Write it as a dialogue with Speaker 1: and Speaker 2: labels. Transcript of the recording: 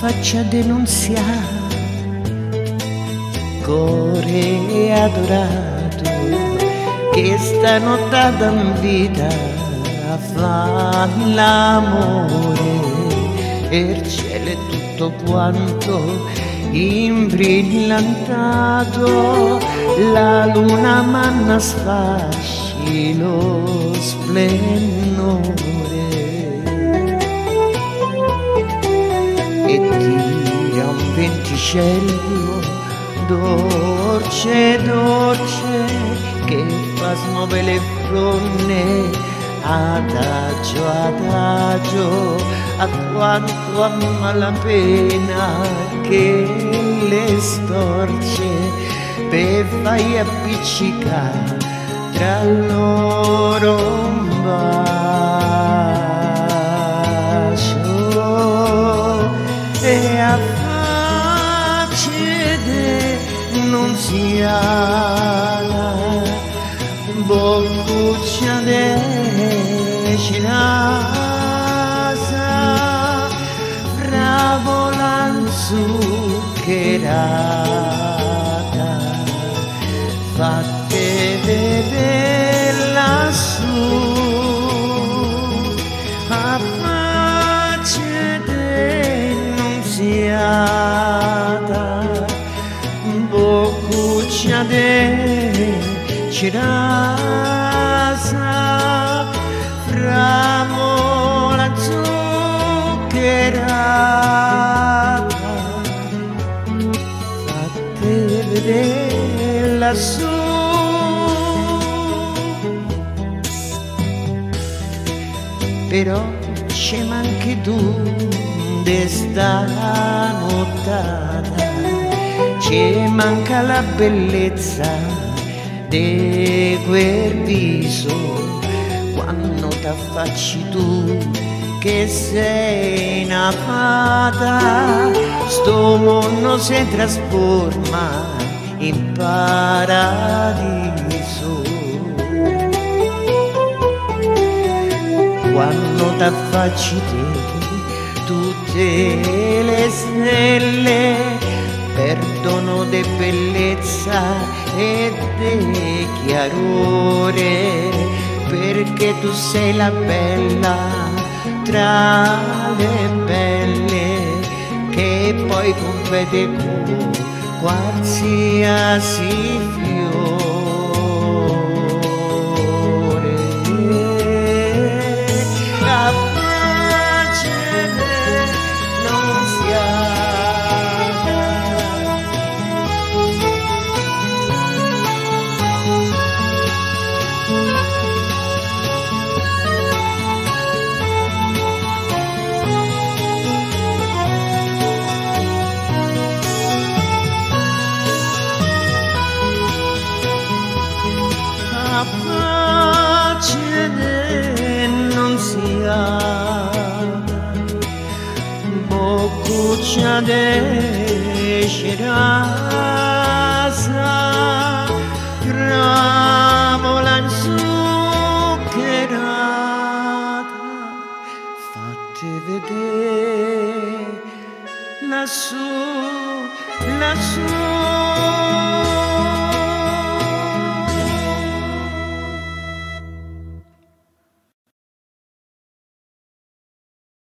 Speaker 1: faccia denunziare, core adorato, che sta nottata in vita a fare l'amore, e il cielo è tutto quanto imbrillantato, la luna manna sfasci lo splendore e tira un venticello dolce, dolce, che fa smuovere le fronde adagio, adagio, a quanto a malapena che le storce per fai appiccicare tra loro un bacio e a facile nunziata boccuccia de cinasa fravola zuccherata fatte vedere lassù a pace denunziata boccuccia de cirasa framola zuccherata fatte vedere lassù. Però c'è anche tu d'esta nottata, c'è manca la bellezza de quel viso quando t'affacci tu che sei una fata, sto mondo si trasforma in paradiso quando t'affacci te, tutte le stelle perdono de bellezza e de chiarore, perché tu sei la bella tra le belle che poi compete con qualsiasi fiore. La pace non si ha. Boccuccia de cirasa framola zuccherata fatte vedere lassù, lassù.